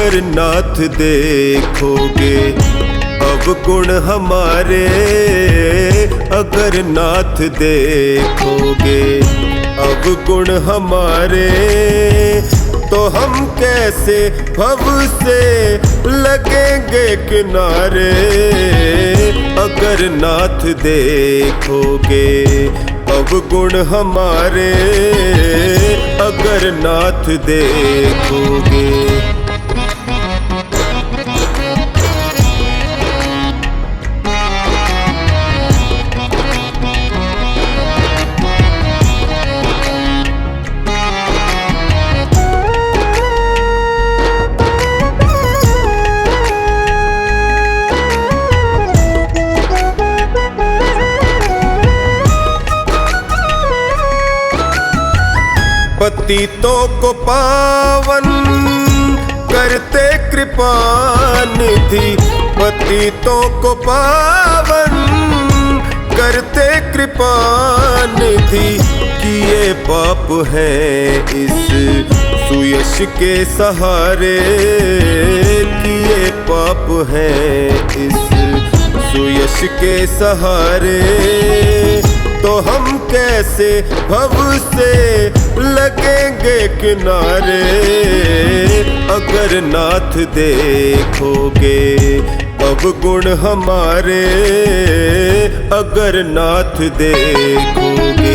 अगर नाथ देखोगे अवगुण हमारे, अगर नाथ देखोगे अवगुण हमारे, तो हम कैसे भव से लगेंगे किनारे। अगर नाथ देखोगे अवगुण हमारे, अगर नाथ देखोगे। पतितों को पावन करते कृपा निधि, पतितों को पावन करते कृपा निधि। किए पाप हैं इस सुयश के सहारे, किए पाप हैं इस सुयश के सहारे, तो हम कैसे भव से लगेंगे किनारे। अगर नाथ देखोगे अवगुण हमारे, अगर नाथ देखोगे।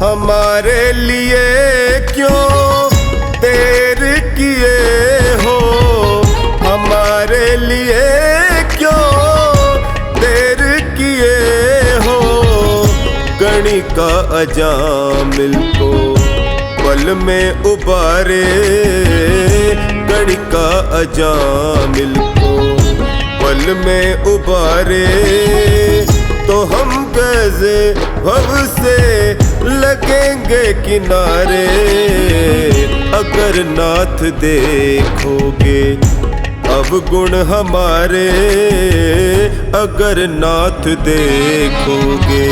हमारे लिए क्यों देर किए हो, हमारे लिए क्यों देर किए हो। गणिका अजामिल को पल में उबारे, गणिका अजामिल को पल में उबारे, तो हम कैसे भव से लगेंगे किनारे। अगर नाथ देखोगे अवगुण हमारे, अगर नाथ देखोगे।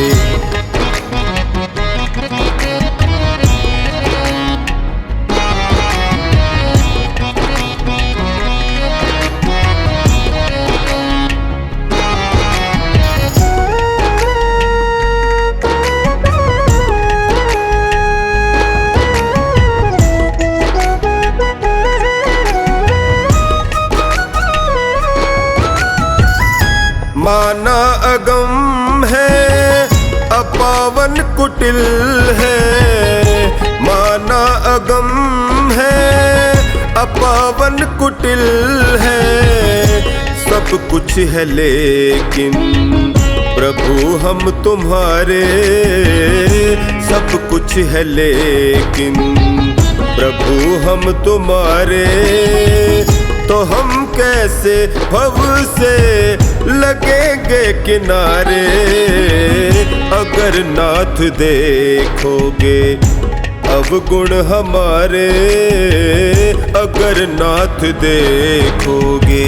माना अगम है अपावन कुटिल है, माना अगम है अपावन कुटिल है। सब कुछ है लेकिन प्रभु हम तुम्हारे, सब कुछ है लेकिन प्रभु हम तुम्हारे, तो हम कैसे भव से लगेंगे किनारे। अगर नाथ देखोगे अवगुण हमारे, अगर नाथ देखोगे।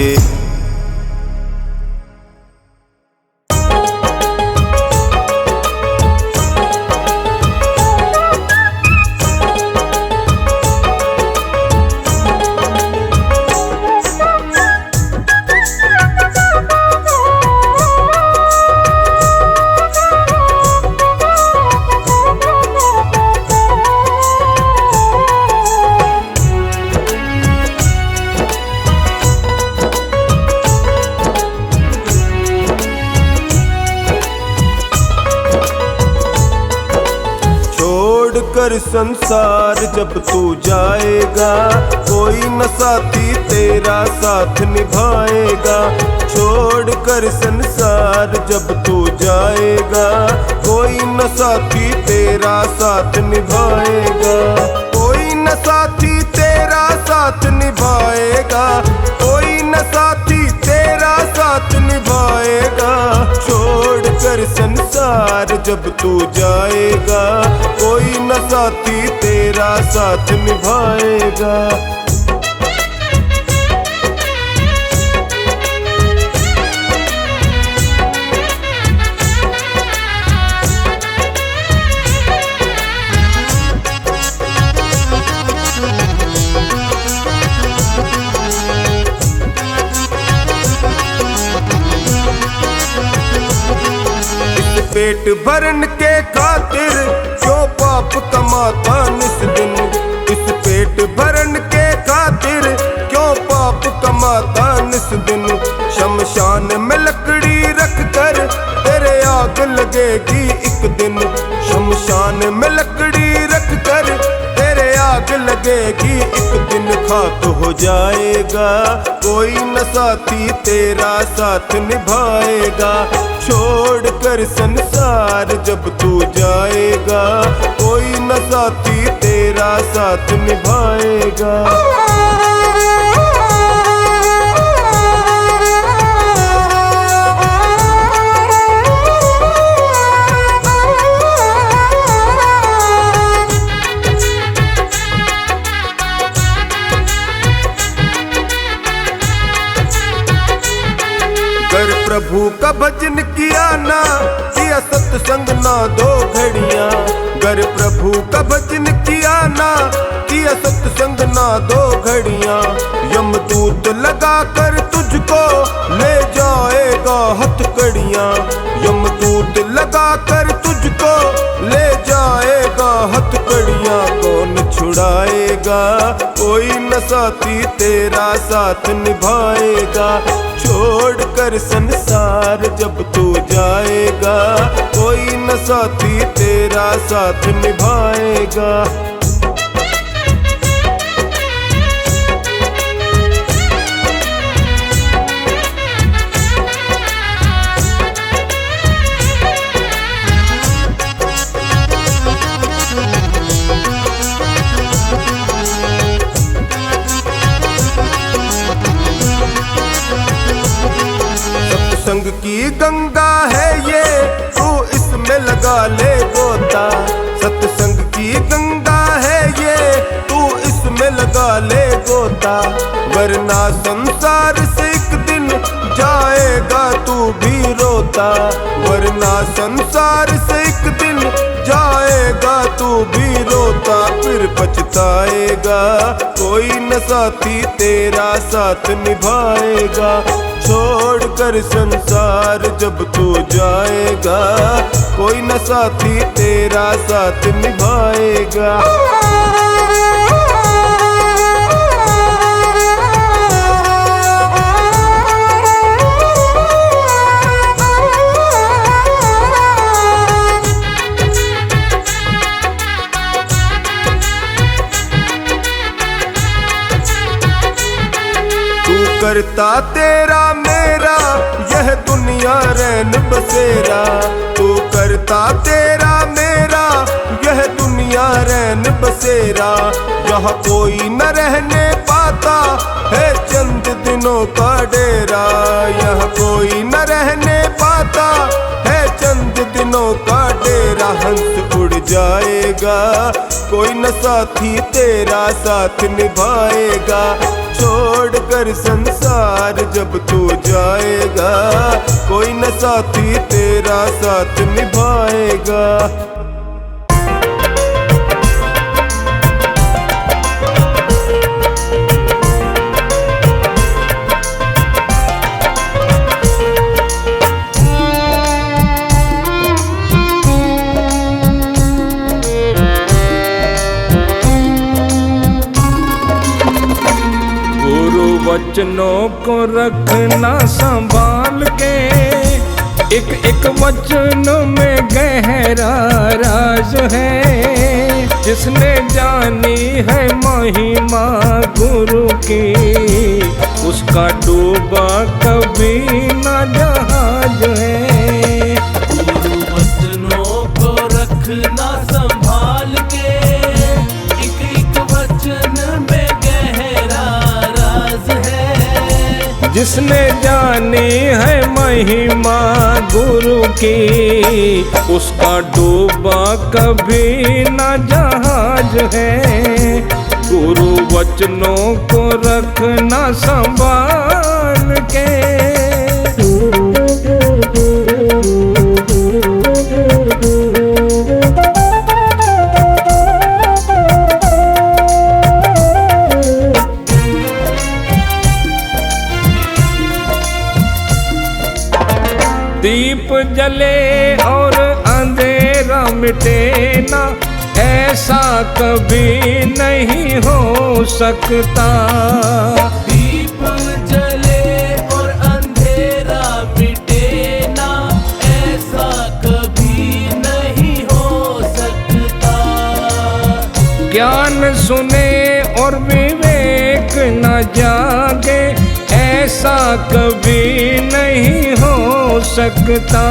कर संसार जब तू जाएगा, कोई न साथी तेरा साथ निभाएगा। छोड़ कर संसार जब तू जाएगा, कोई न साथी तेरा साथ निभाएगा। कोई न साथी तेरा साथ निभाएगा, कोई न साथी तेरा साथ साथ निभाएगा। छोड़ कर संसार जब तू जाएगा, कोई न साथी तेरा साथ निभाएगा। पेट भरन के खातिर क्यों पाप कमाता निस दिन। इस पेट भरन के खातिर क्यों पाप कमाता निस दिन। शमशान में लकड़ी रख कर तेरे आग लगेगी एक दिन। शमशान में लकड़ी रख कर तेरे आग लगेगी एक दिन। खाक हो जाएगा, कोई न साथी तेरा साथ निभाएगा। छोड़ कर संसार जब तू जाएगा, कोई न साथी तेरा साथ निभाएगा। कर प्रभु का भजन किया ना, किया सत्संग ना दो घड़ियां। कर प्रभु का भजन किया ना, किया सत्संग ना दो घड़ियां। यमदूत लगा कर तुझको ले जाएगा हथकड़ियां। यमदूत लगा कर तुझको ले जाएगा हथकड़ियां। कौन छुड़ाएगा, कोई न साथी तेरा साथ निभाएगा। छोड़ कर संसार जब तू जाएगा, कोई न साथी तेरा साथ निभाएगा। सत्संग की गंगा है ये, तू इसमें लगा ले गोता। सत्संग की गंगा है ये, तू इसमें लगा ले गोता। वरना संसार से एक दिन जाएगा तू भी रोता। वरना संसार से एक दिन जाएगा तू भी रोता। फिर पछताएगा, कोई न साथी तेरा साथ निभाएगा। छोड़ कर संसार जब तू जाएगा, कोई न साथी तेरा साथ निभाएगा। करता तेरा मेरा यह दुनिया रैन बसेरा। तू करता तेरा मेरा यह दुनिया रैन बसेरा। यहाँ कोई न रहने पाता है चंद दिनों का डेरा। यहाँ कोई न रहने पाता है चंद दिनों का डेरा। हंस उड़ जाएगा, कोई न साथी तेरा साथ निभाएगा। छोड़ कर संसार जब तू जाएगा, कोई न साथी तेरा साथ निभाएगा। वचनों को रखना संभाल के, एक एक वचन में गहरा राज है। जिसने जानी है महिमा गुरु की, उसका डूबा कभी न जहाज है। गुरु वचनों को रखना संभाल के, एक एक वचन में गहरा राज है। जिसने जानी है महिमा गुरु की, उसका डूबा कभी न जहाज है। गुरु वचनों को रखना संभाल के। दीप जले और अंधेरा मिटे ना, ऐसा कभी नहीं हो सकता। दीप जले और अंधेरा मिटे ना, ऐसा कभी नहीं हो सकता। ज्ञान सुने और विवेक न जागे, ऐसा कभी नहीं हो सकता।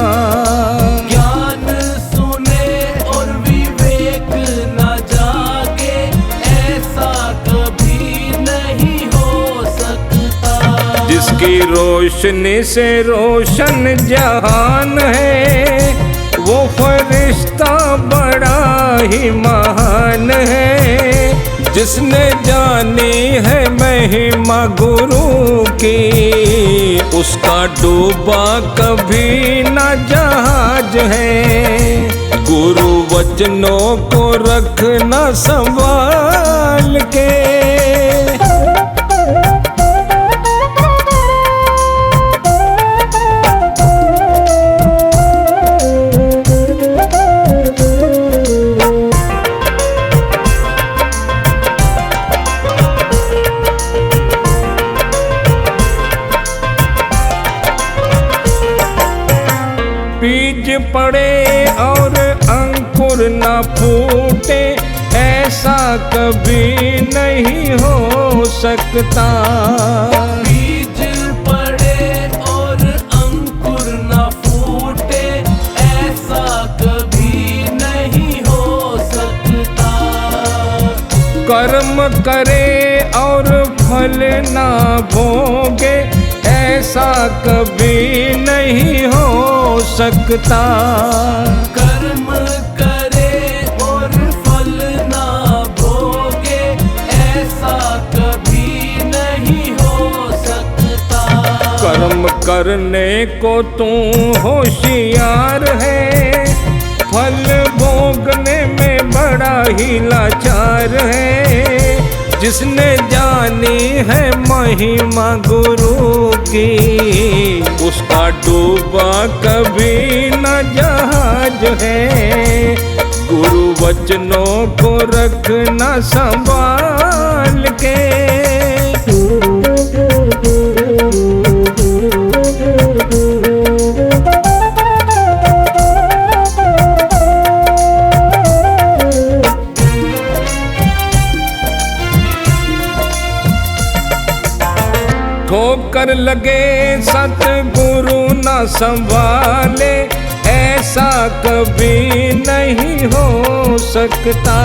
ज्ञान सुने और विवेक न जागे, ऐसा कभी नहीं हो सकता। जिसकी रोशनी से रोशन जहान है, वो फरिश्ता बड़ा ही महान है। जिसने जानी है महिमा गुरु की, उसका डूबा कभी न जहाज है। गुरु वचनों को रखना संभाल के। बीज पड़े और अंकुर न फूटे, ऐसा कभी नहीं हो सकता। बीज पड़े और अंकुर न फूटे, ऐसा कभी नहीं हो सकता। कर्म करे और फल ना भोगे, ऐसा कभी नहीं हो सकता। कर्म करे और फल ना भोगे, ऐसा कभी नहीं हो सकता। कर्म करने को तू होशियार है, फल भोगने में बड़ा ही लाचार है। जिसने जानी है महिमा गुरु की, उसका डूबा कभी न जहाज है। गुरु वचनों को रखना संभाल के। ठोकर लगे सतगुरु न संभाले, ऐसा कभी नहीं हो सकता।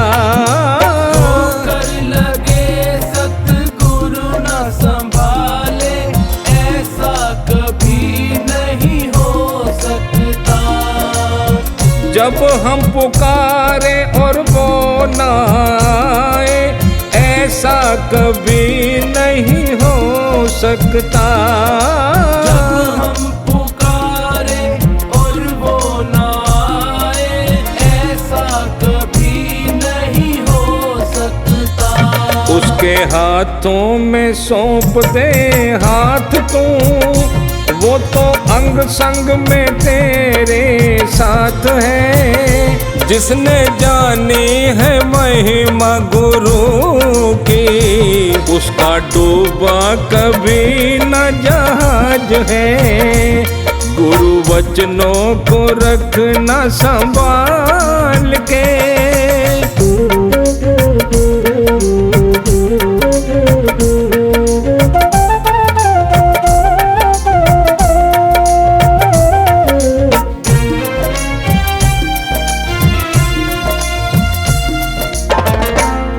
ठोकर लगे सतगुरु न संभाले, ऐसा कभी नहीं हो सकता। जब हम पुकारे और वो न आए, ऐसा कभी नहीं हो सकता। जब हम पुकारे और वो ना आए, ऐसा कभी नहीं हो सकता। उसके हाथों में सौंप दे हाथ तू, वो तो अंग संग में तेरे साथ है। जिसने जानी है महिमा गुरु की, उसका डूबा कभी न जहाज है। गुरु वचनों को रखना संभाल के।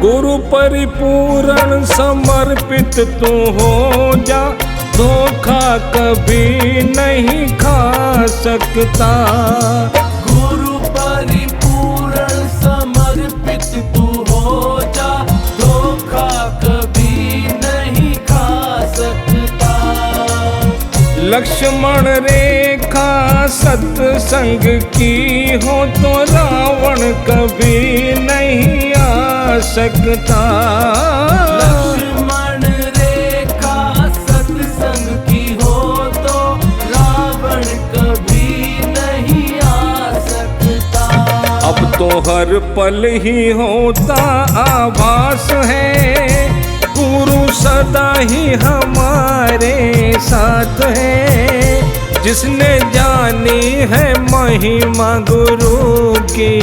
गुरु परिपूर्ण समर्पित तू हो जा, धोखा कभी नहीं खा सकता। गुरु परिपूर्ण समर्पित तू हो जा, धोखा कभी नहीं खा सकता। लक्ष्मण रेखा सत्संग की हो तो रावण कभी नहीं आ सकता। लक्ष्मण रेखा सत्संग की हो तो रावण कभी नहीं आ सकता। अब तो हर पल ही होता आभास है, गुरु सदा ही हमारे साथ है। जिसने जानी है महिमा गुरु की,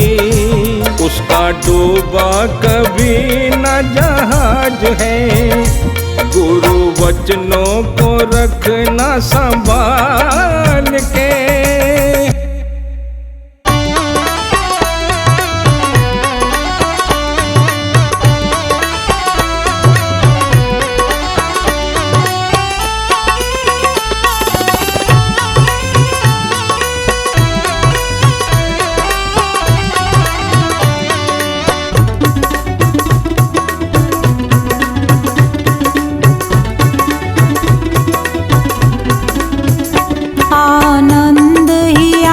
उसका डूबा कभी न जहाज है। गुरु वचनों को रखना संभाल के। आनंद ही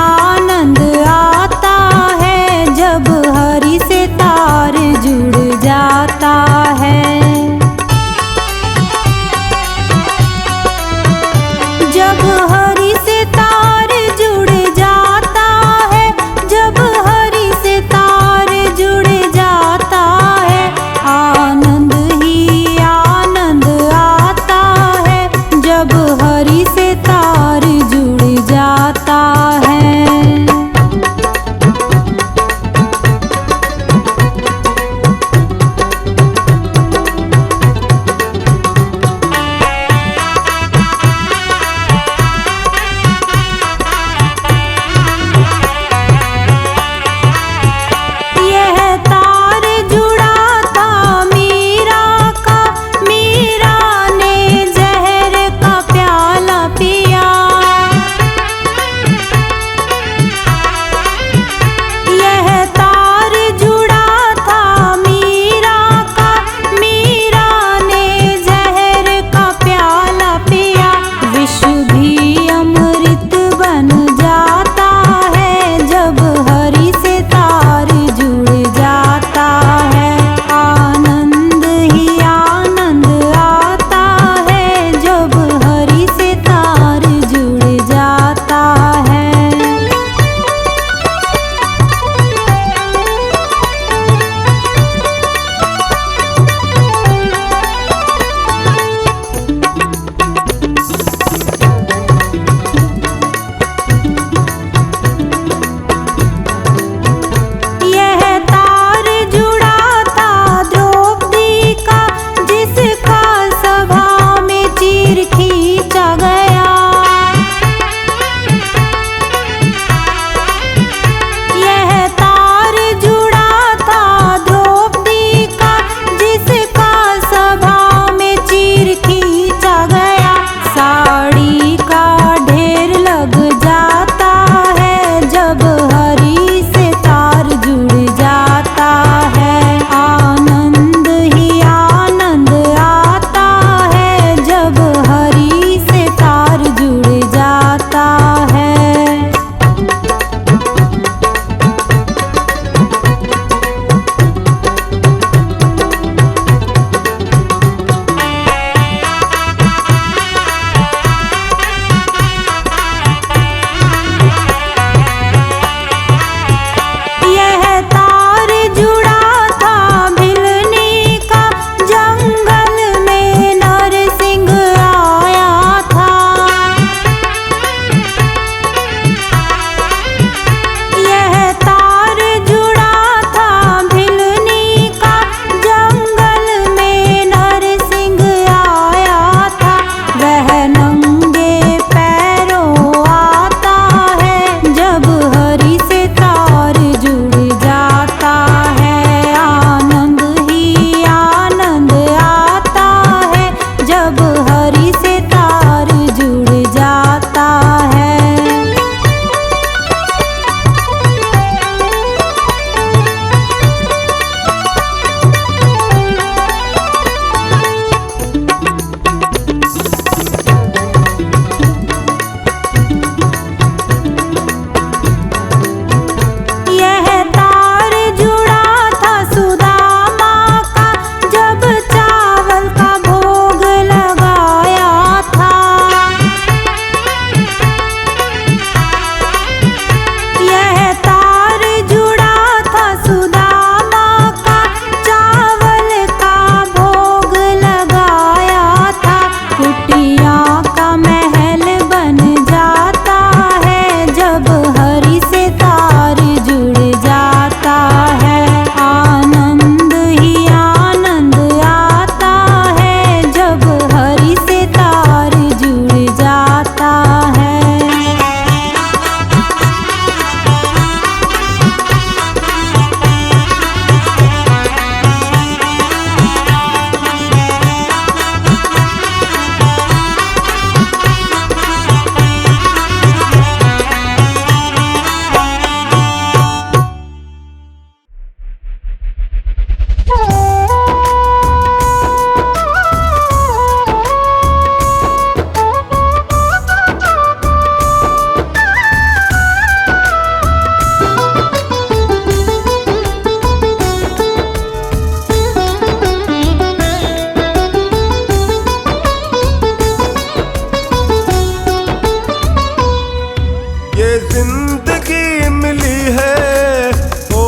जिंदगी मिली है, ओ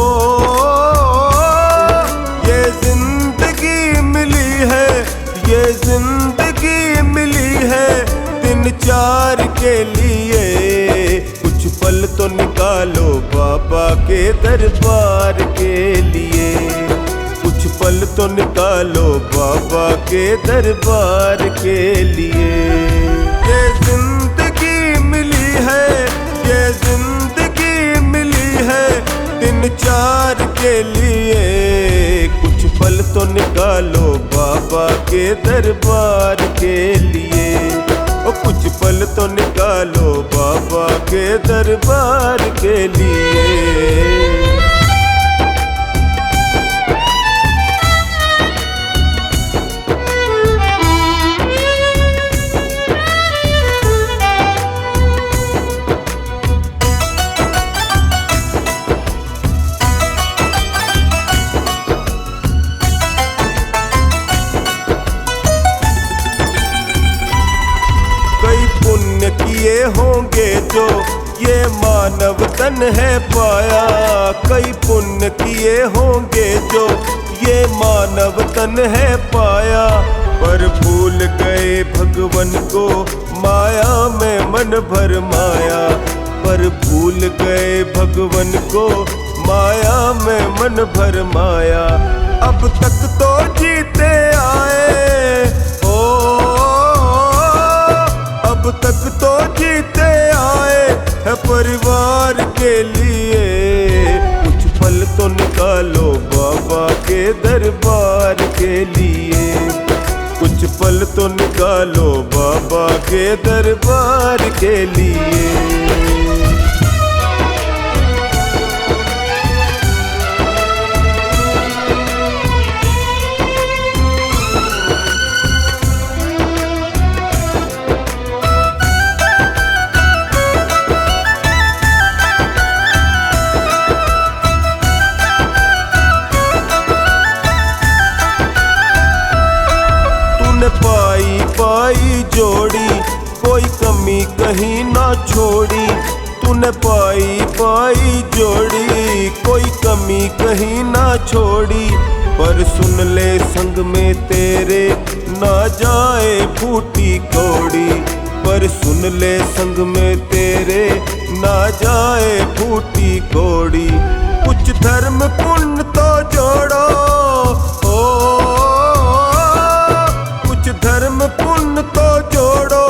ये जिंदगी मिली है, ये जिंदगी मिली है दिन चार के लिए। कुछ पल तो निकालो बाबा के दरबार के लिए, कुछ पल तो निकालो बाबा के दरबार के लिए। ये जिंदगी मिली है, ये जिंदगी मिली है दिन चार के लिए। कुछ पल तो निकालो बाबा के दरबार के लिए, ओ कुछ पल तो निकालो बाबा के दरबार के लिए। किए होंगे जो ये मानव तन है पाया, कई पुण्य किए होंगे जो ये मानव तन है पाया। पर भूल गए भगवन को माया में मन भर माया, पर भूल गए भगवन को माया में मन भर माया। अब तक तो जीते आए, अब तक तो जीते आए है परिवार के लिए। कुछ पल तो निकालो बाबा के दरबार के लिए, कुछ पल तो निकालो बाबा के दरबार के लिए। पाई पाई जोड़ी कोई कमी कहीं ना छोड़ी, तूने पाई पाई जोड़ी कोई कमी कहीं ना छोड़ी। पर सुन ले संग में तेरे ना जाए फूटी कौड़ी, पर सुन ले संग में तेरे ना जाए फूटी कौड़ी। कुछ धर्म पुण्य तो जोड़ो, धर्म पुण्य तो जोड़ो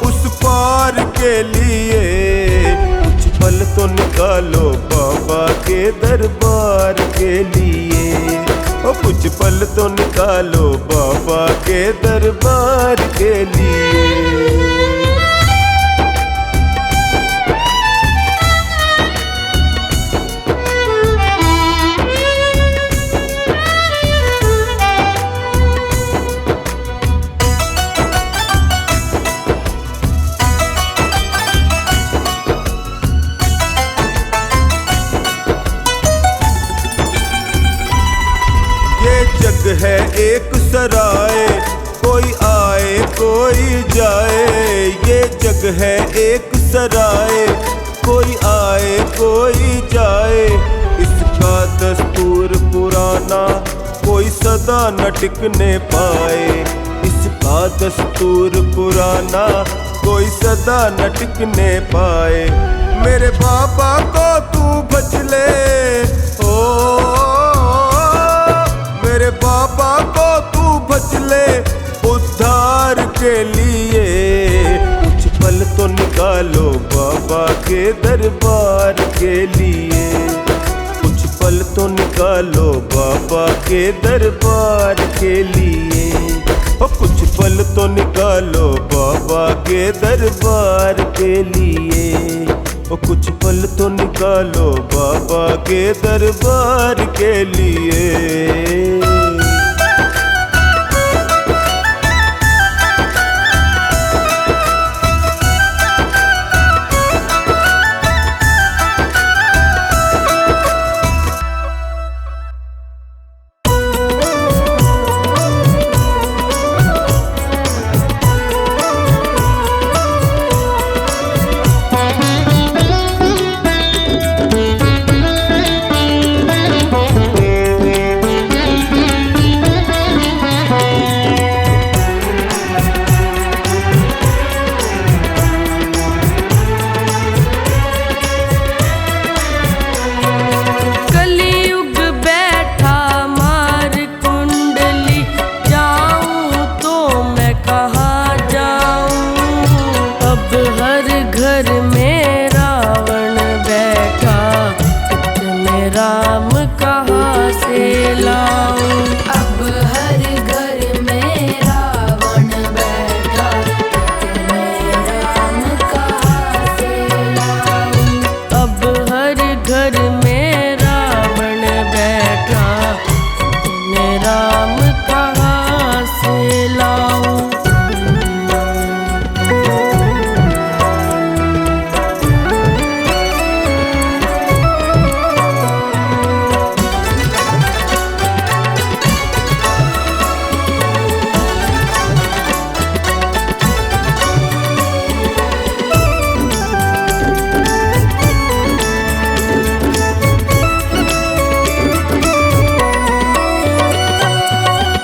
उस पार के लिए। कुछ पल तो निकालो बाबा के दरबार के लिए, और कुछ पल तो निकालो बाबा के दरबार के लिए। जग है एक सराय, कोई आए कोई जाए। ये जग है एक सराय, कोई आए कोई जाए। इसका दस्तूर पुराना कोई सदा न टिकने पाए, इसका दस्तूर पुराना कोई सदा न टिकने पाए। मेरे बाबा को तू बच ले, मेरे बाबा को तू बच ले उद्धार के लिए। कुछ पल तो निकालो बाबा के दरबार के लिए, कुछ पल तो निकालो बाबा के दरबार के लिए। और कुछ पल तो निकालो बाबा के दरबार के लिए, और कुछ पल तो निकालो बाबा के दरबार के लिए। राम कहाँ से लाऊं। अब हर घर में रावण बैठा, मैं राम कहाँ से लाऊं। अब हर घर में रावण बैठा, मैं राम कहाँ से लाऊं।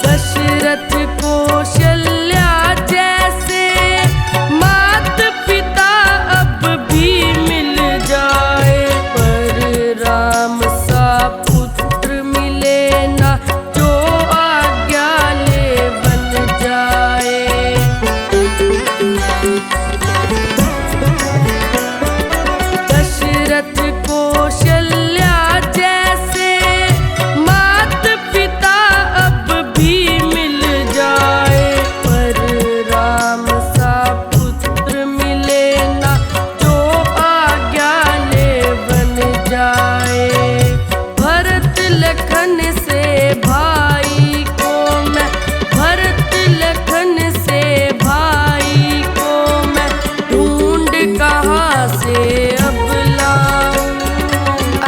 दशरथ कौशल्या जैसे मात पिता अब भी मिल जाए, पर राम सा पुत्र मिले ना जो आज्ञा ले बन जाए। दशरथ कौशल्या जैसे मात पिता अब भी मिल जाए, पर राम सा पुत्र मिले ना जो आज्ञा ले बन जाए। भरत लखन से भाई को मैं, भरत लखन से भाई को मैं ढूंढ कहाँ से अब लाऊं।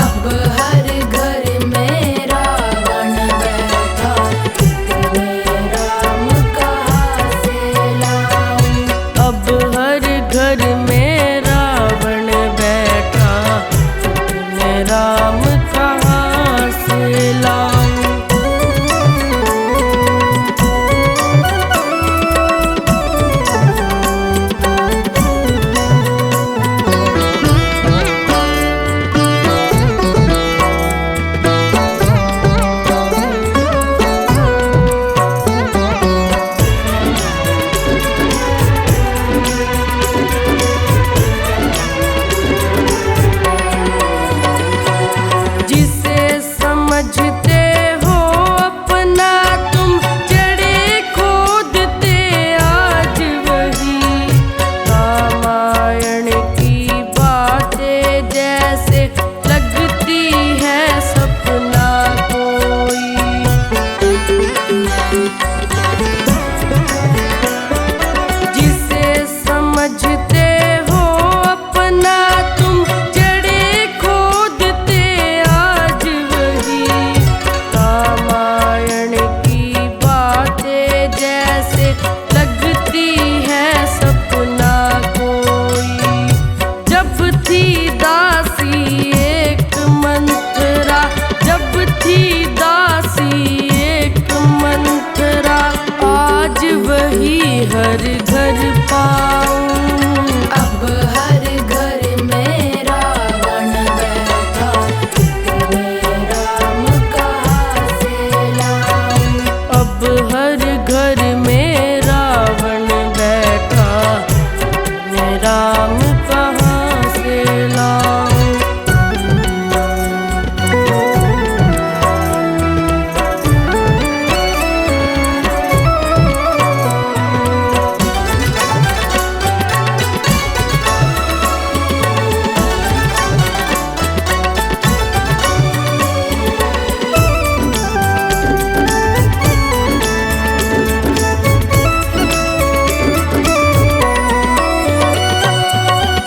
अब हर घर में रावण बैठा, मैं राम कहाँ से लाऊं। अब हर घर में रावण बैठा, मैं राम कहाँ से लाऊं। जिसे समझते हो अपना तुम जड़े खोदते आज वही, रामायण की बातें जैसे लगती है सपना कोई। जिसे समझते हो अपना तुम जड़े खोदते आज वही, रामायण की बातें जैसे लगती है सपना कोई। जब थी दासी एक मंथरा, जब थी दासी एक मंथरा, आज वही हर घर पाऊं। अब हर घर में रावण बैठा, मैं राम कहाँ से लाऊं। अब हर घर में रावण बैठा, मैं राम कहाँ से लाऊं।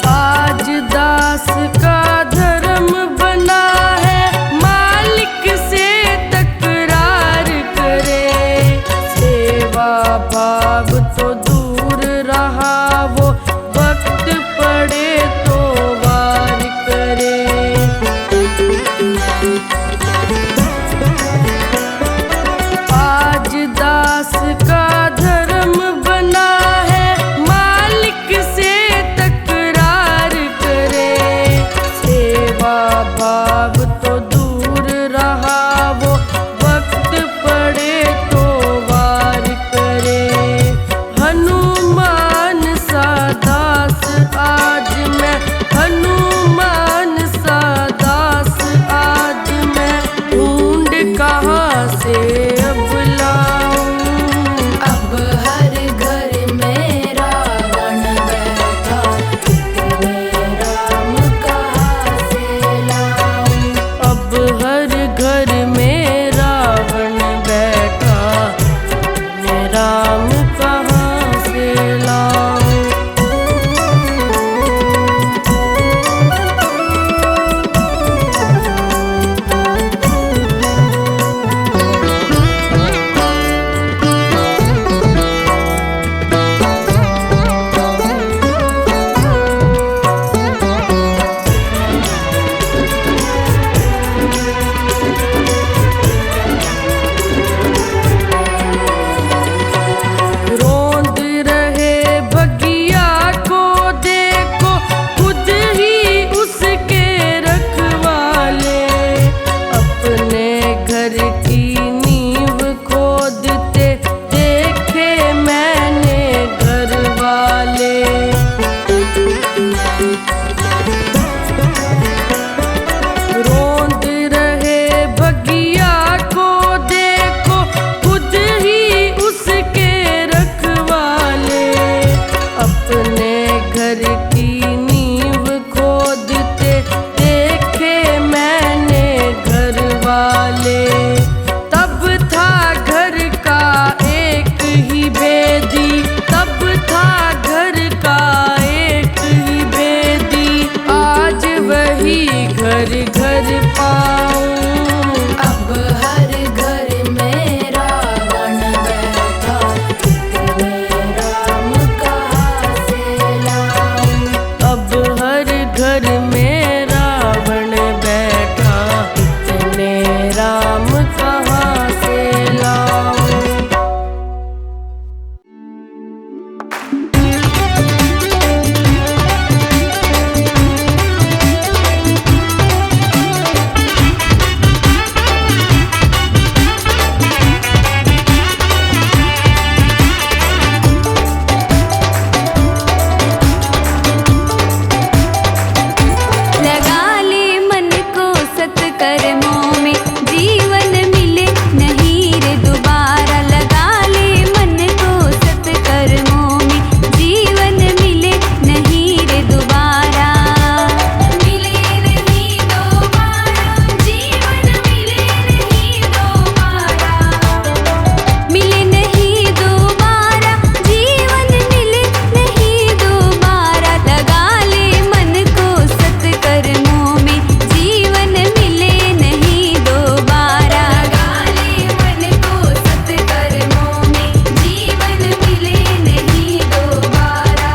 आज दास का धर्म बना है मालिक से तकरार करे, सेवा भाव तो दूर रहा वो वक्त पड़े तो वार करे। आज दास का धर्म बना है मालिक से तकरार करे, सेवा भाव तो दूर रहा वो वक्त पड़े तो वार करे। हनुमान सा दास आज मैं, हनुमान सा दास आज कर पाऊं। अब हर घर में रावण बैठा, इतने राम कहाँ से लाऊं। अब हर घर में रावण बैठा, इतने राम कहाँ से लाऊं। लगा ले मन को सत्कर्मों में, जीवन मिले नहीं रे दोबारा। लगा ले मन को सत्कर्मों में, जीवन मिले नहीं रे दोबारा। मिले नहीं दोबारा, जीवन मिले नहीं दोबारा। मिले नहीं दोबारा, जीवन मिले नहीं दोबारा। लगा ले मन को सत्कर्मों में, जीवन मिले नहीं दोबारा। लगा ले मन को सत्कर्मों में, जीवन मिले नहीं दोबारा।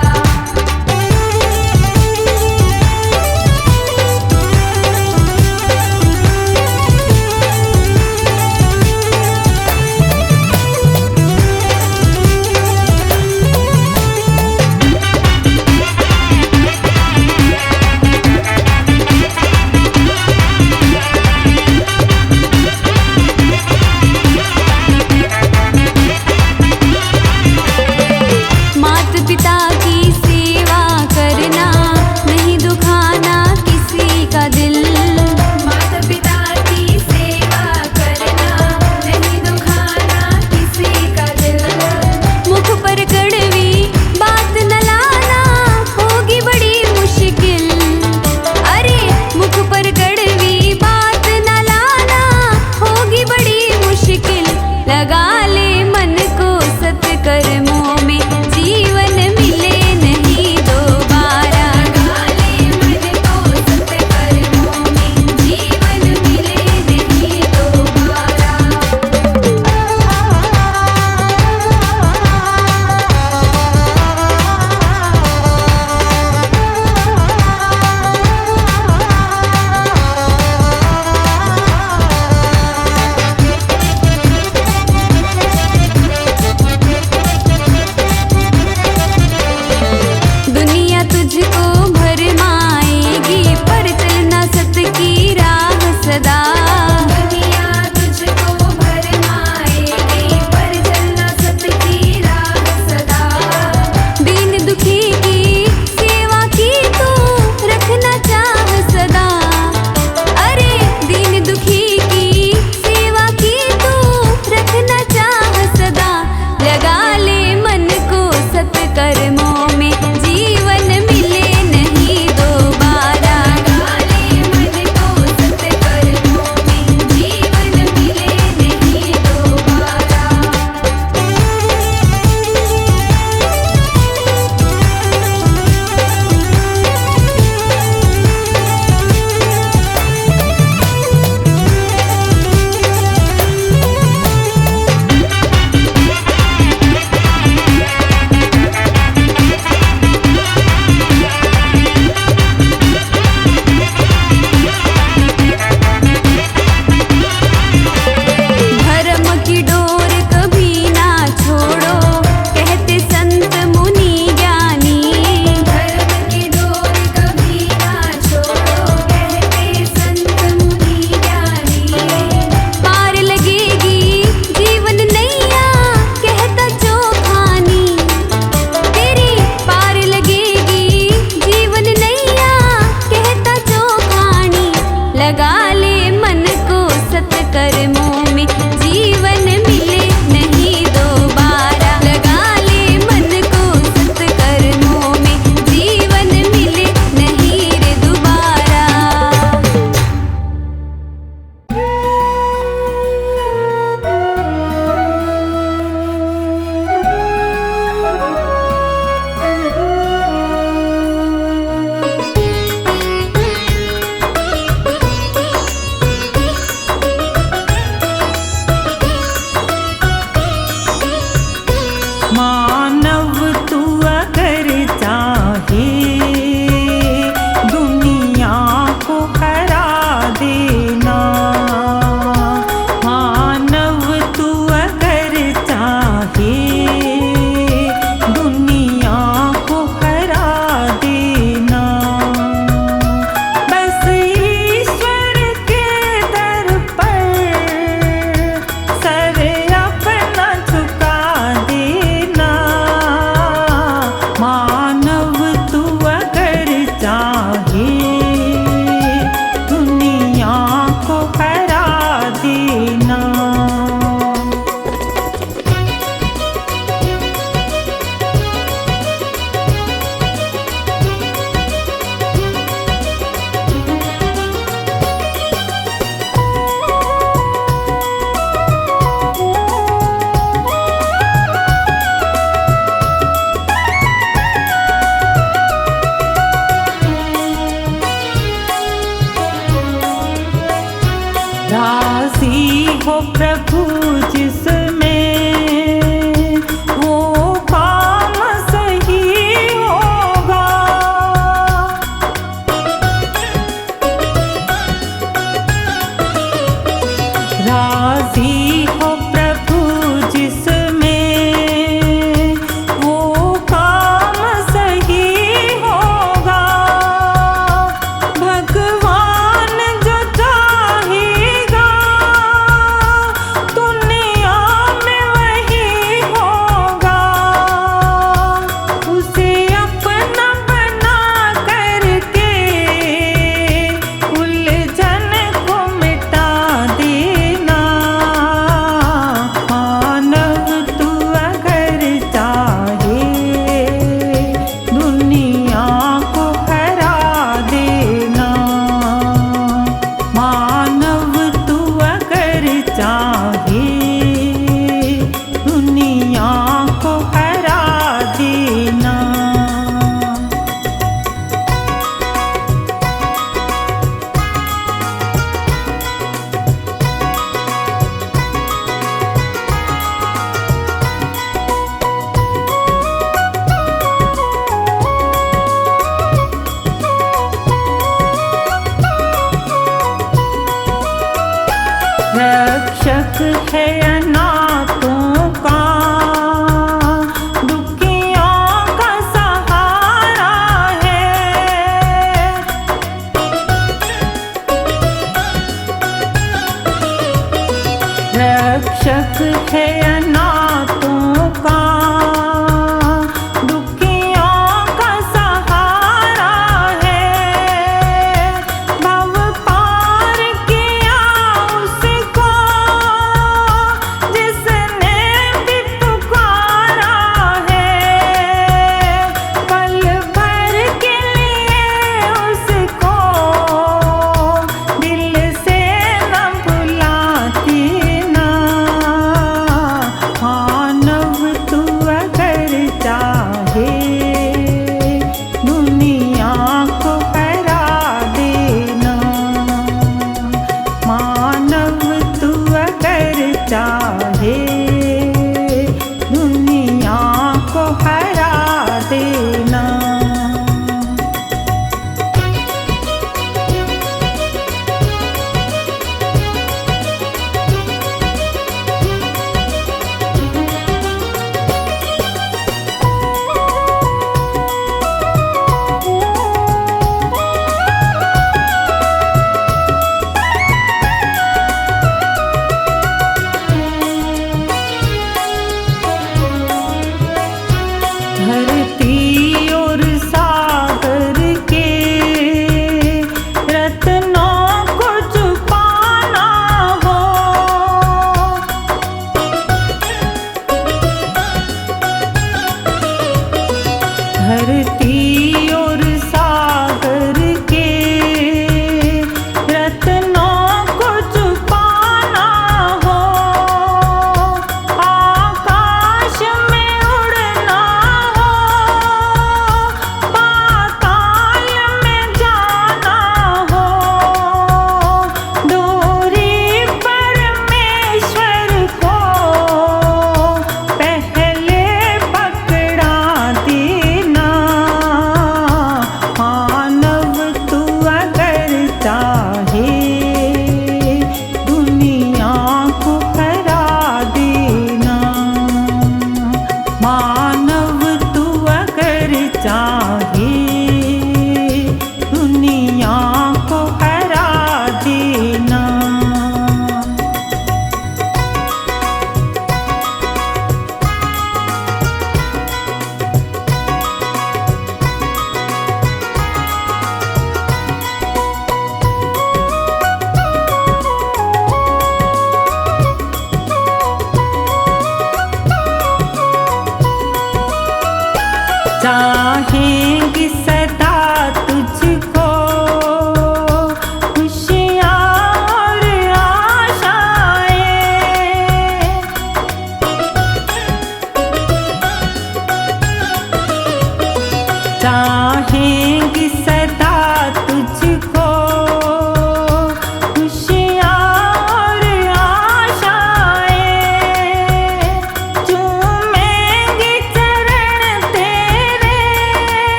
मात पिता की सेवा करना, नहीं दुखाना किसी का दिल। माता पिता की सेवा करना, नहीं दुखाना किसी का दिल। मुख पर कड़वी बात न लाना, होगी बड़ी मुश्किल। अरे मुख पर कड़वी बात न लाना, होगी बड़ी मुश्किल। लगा ले मन को सत्कर्मों में, जीवन मिले नहीं दोबारा। लगा ले मन को सत्कर्मों में, जीवन मिले नहीं दोबारा। दुनिया तुझको भरमाएगी, पर चलना सत की राह सदा। दुनिया तुझको भरमाएगी, पर चलना सत की राह सदा। दीन दुखी की सेवा की तू रखना चाह सदा। अरे दीन दुखी की सेवा की तू रखना चाह सदा। लगा ले मन को सत्कर्मों में, जीवन मिले नहीं दोबारा। लगा ले मन को सत्कर्मों में, जीवन मिले नहीं दोबारा। धर्म की डोर कभी ना छोड़ो, कहते संत मुनि ज्ञानी। धर्म की डोर कभी ना छोड़ो, कहते संत मुनि ज्ञानी। पार लगेगी जीवन नैया, कहता चौखानी। तेरी पार लगेगी जीवन नैया, कहता चौखानी। लगा ले मन को सत्कर्मों में, जीवन मिले नहीं दोबारा। लगा ले मन को सत्कर्मों में, जीवन मिले नहीं रे दोबारा। राजी हो प्रभु जिसमें वो काम सही होगा। राजी हो प्रभु जिसमें वो काम सही होगा। भगवान जो चाहेगा दुनिया में वही होगा। उसे अपना बना करके उलझन को मिटा देना। मानव तू अगर चाहे दुनिया को हरा देना। मानव तू अगर चाहे दुनिया को हरा देना। रक्षक है अनाथों का, दुखियों का सहारा है। रक्षक है अनाथों का, दुखियों का सहारा है। भव पार किया उसको जिसने भी पुकारा है। पल भर के लिए उसको दिल से न भुलाती ना।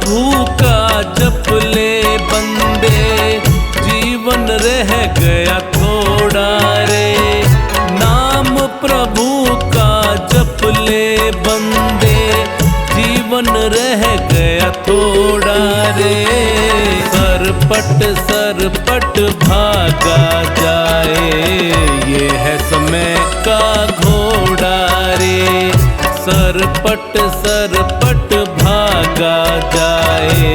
प्रभु का जप ले बंदे, जीवन रह गया थोड़ा रे। नाम प्रभु का जप ले बंदे, जीवन रह गया थोड़ा रे। सरपट भागा जाए, ये है समय का घोड़ा रे। सरपट भागा जाए,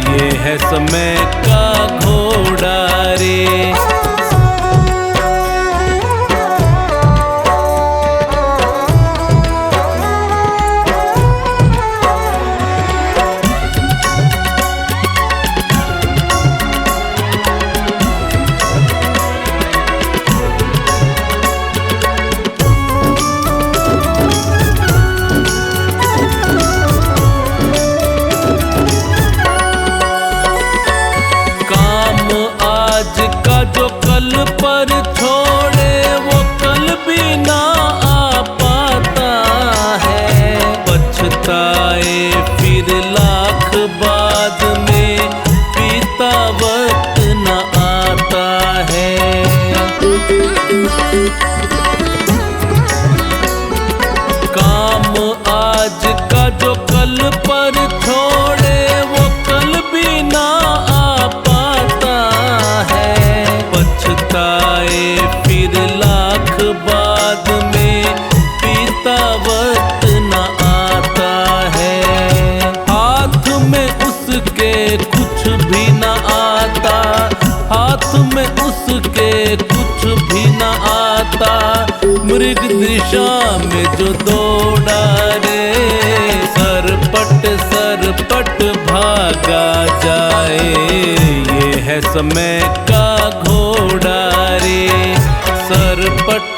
ये है समय का घोड़ा रे। जो कल पर छोड़े वो कल भी ना आ पाता है। पछताए फिर लाख बाद में, बीता वक्त न आता है। काम आज का जो कल पर छोड़े वो कल भी ना आ पाता है। पछताए फिर लाख बाद में, बीता वक्त न आता है। हाथ में उसके कुछ भी न आता, हाथ में उसके कुछ भी न आता। मृग दिशा में जो दौड़ा रे, सरपट भागा जाए, ये है समय का घोड़ा रे। सरपट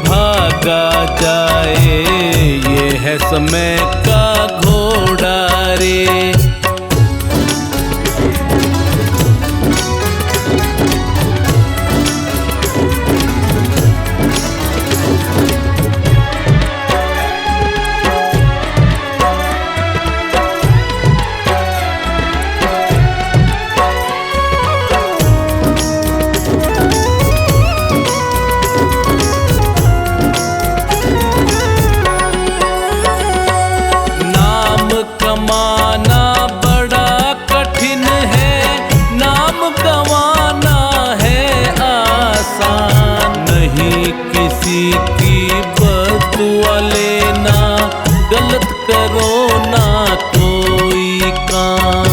भागा जाए, ये है समय का घोड़ा रे। कमाना बड़ा कठिन है, नाम गंवाना है आसान। नहीं किसी की बदुआ लेना, गलत करो ना कोई काम।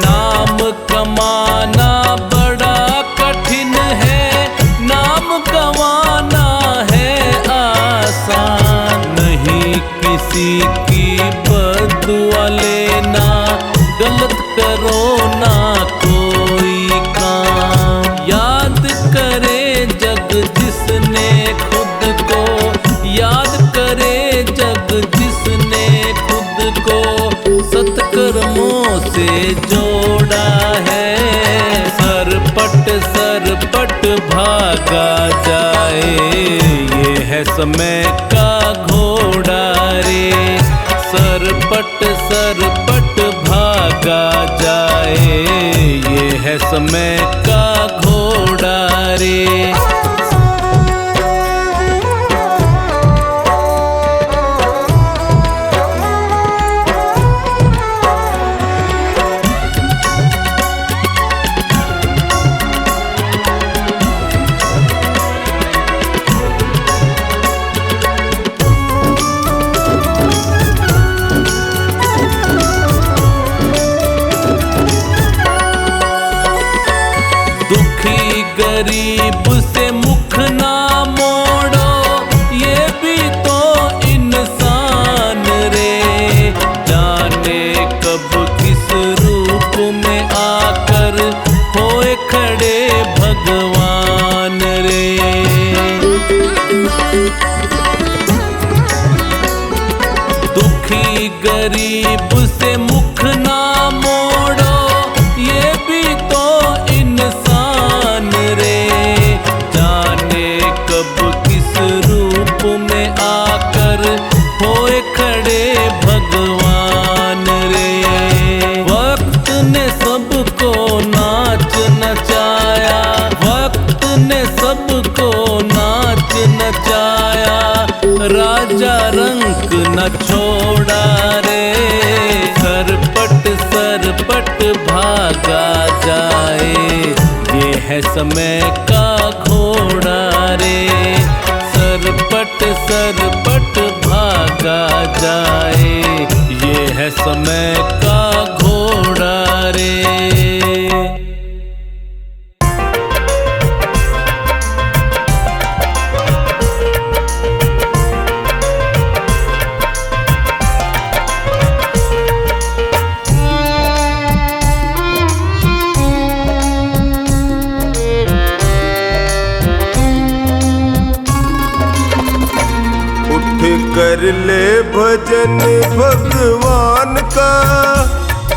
नाम कमाना बड़ा कठिन है, नाम गंवाना है आसान। नहीं किसी की बदुआ लेना, गलत करो ना कोई काम। याद करे जग जिसने खुद को, याद करे जग जिसने खुद को सत्कर्मों से जोड़ा है। सरपट भागा जाए, ये है समय का घोड़ा रे। सरपट भागा जाए, ये है समय का घोड़ा रे। दुखी गरीब से मुख ना मोड़ो, ये भी तो इंसान रे। जाने कब किस रूप में आकर होए खड़े भगवान रे। दुखी गरीब से मुख ना मोड़ो, ये भी तो इंसान रे। जाने कब किस रूप में आकर छोड़ा रे, सरपट सरपट भागा जाए, ये है समय का घोड़ा रे, सरपट सरपट भागा जाए, ये है समय का घोड़ा रे। कर ले भजन भगवान का,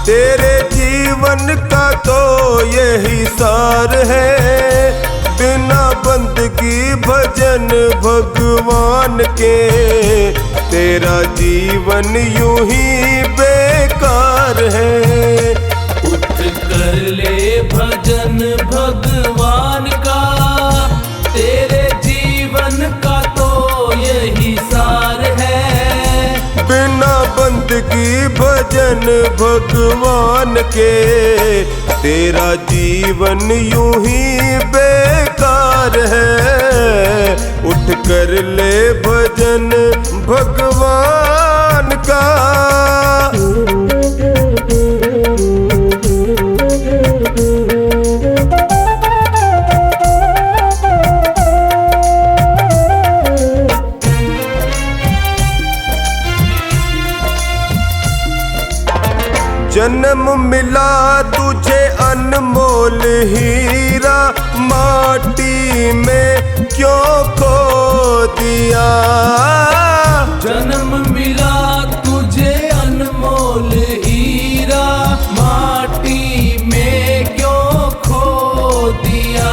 तेरे जीवन का तो यही सार है। बिना बंदगी भजन भगवान के, तेरा जीवन यूं ही बेकार है। उठ कर ले भजन भगवान का, तेरे जीवन का तो यही सार है। बिना बंदगी भजन भगवान के, तेरा जीवन यूं ही बेकार है। उठ कर ले भजन भगवान का। जन्म मिला तुझे अनमोल हीरा, माटी में क्यों खो दिया। जन्म मिला तुझे अनमोल हीरा, माटी में क्यों खो दिया।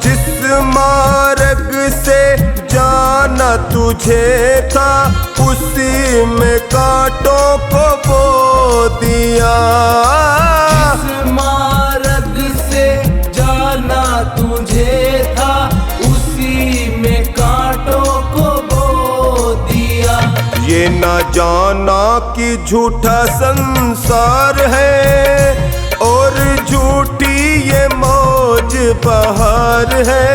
जिस मार्ग से जाना तुझे था, उसी में कांटों को बो दिया। जिस मार्ग से जाना तुझे था, उसी में कांटों को बो दिया। ये ना जाना कि झूठा संसार है, और झूठी ये मौज बहार है।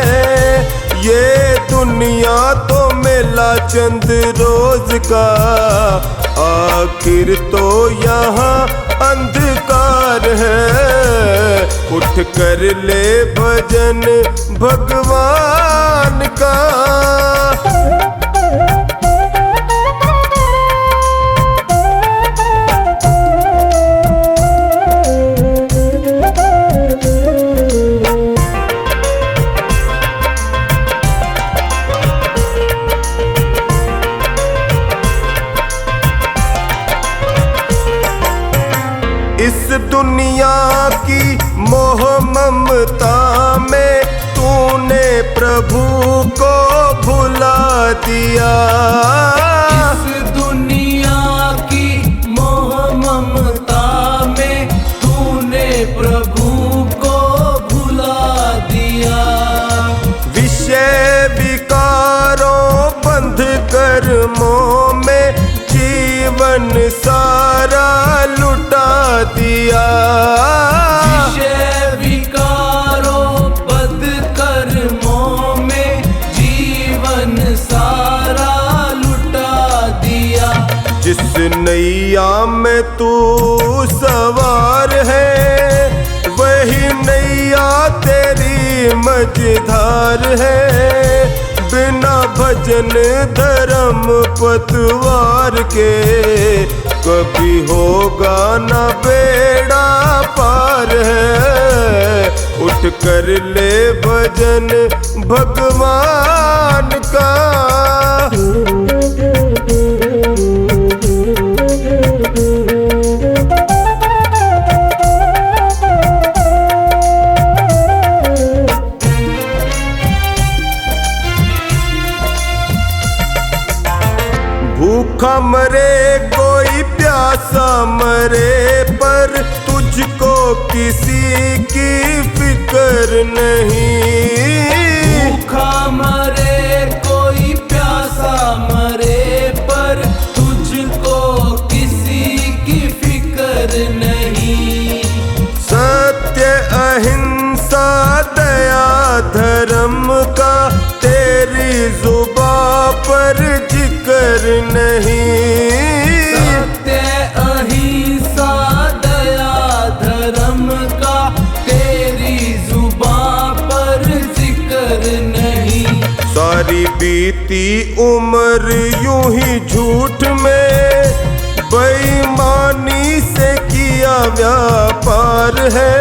ये दुनिया तो मेला चंद रोज का, आखिर तो यहाँ अंधकार है। उठ कर ले भजन भगवान का। इस दुनिया की मोह ममता में, तूने प्रभु को भुला दिया। इस दुनिया की मोह ममता में, तूने प्रभु को भुला दिया। विषय विकारों बंध कर्मों में, जीवन सारा लुटा दिया। विषय विकारों बद कर्मों में, जीवन सारा लुटा दिया। जिस नैया में तू सवार है, वही नैया तेरी मझधार है। बिना भजन धर्म पतवार के, कभी होगा न बेड़ा पार है। उठ कर ले भजन भगवान का। भूखा मरे कोई प्यासा मरे, पर तुझको किसी की फिक्र नहीं। भूखा मरे कोई प्यासा मरे, पर सारी बीती उम्र यूं ही झूठ में बेईमानी से किया व्यापार है।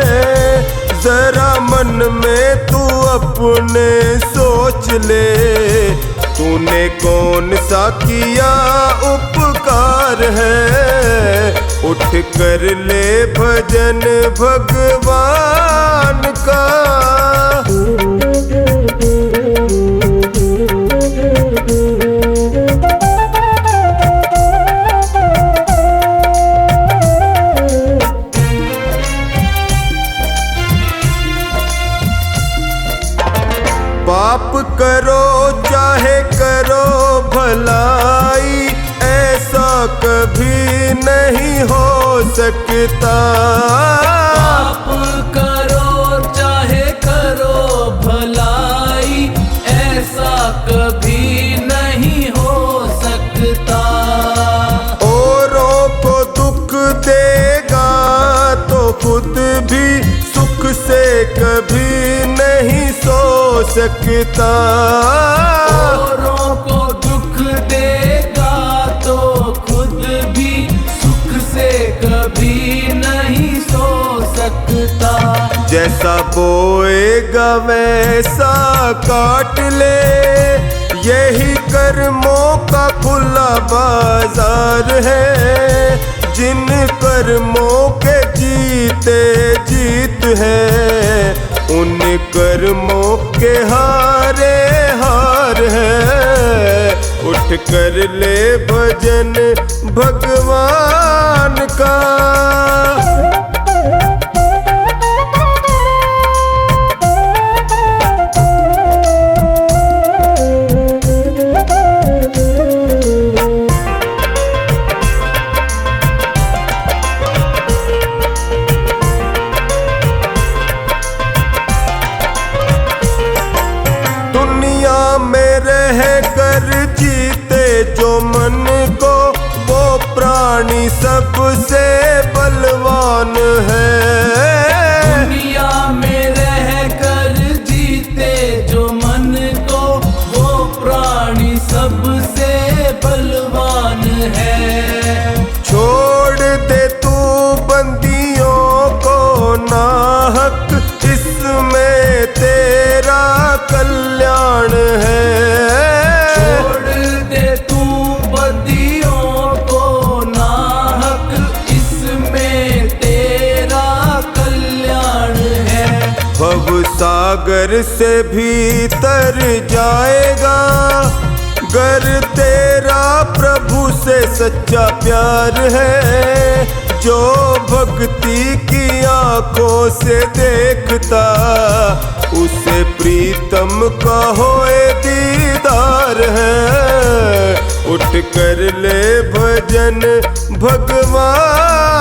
जरा मन में तू अपने सोच ले, तूने कौन सा किया उपकार है। उठ कर ले भजन भगवान का। पाप करो चाहे करो भलाई, ऐसा कभी नहीं हो सकता। पाप करो चाहे करो भलाई, ऐसा कभी नहीं हो सकता। औरों को दुख देगा तो खुद भी सुख से कभी नहीं सो सकता। औरों को दुख देगा तो खुद भी सुख से कभी नहीं सो सकता। जैसा बोएगा वैसा काट ले, यही कर्मों का खुला बाजार है। जिन कर्मों के जीते जीत है, उन कर्मों के हारे हार है। उठ कर ले भजन भगवान का। जीते जो मन को, वो प्राणी सबसे बलवान है। दुनिया में रह कर जीते जो मन को, वो प्राणी सबसे बलवान है। छोड़ दे तू बंदियों को नाहक, इसमें तेरा कल्याण है। भव सागर से भीतर जाएगा, गर तेरा प्रभु से सच्चा प्यार है। जो भक्ति की आंखों से देखता, उसे प्रीतम का होए दीदार है। उठ कर ले भजन भगवान